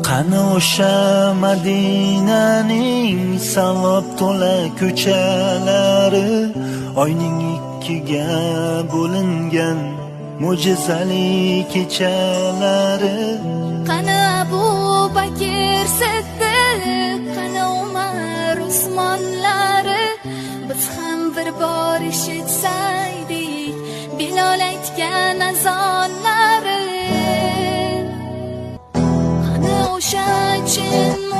Qani o'sha Madinaning savob to'la ko'chalari, oyning ikkiga bo'lingan mo'jizali kechalari. Qani Abu Bakr Siddiq, qani Umar Usmonlari, biz ham bir bor eshitsaydik Bilol aytgan azonlari. Qani o'sha chin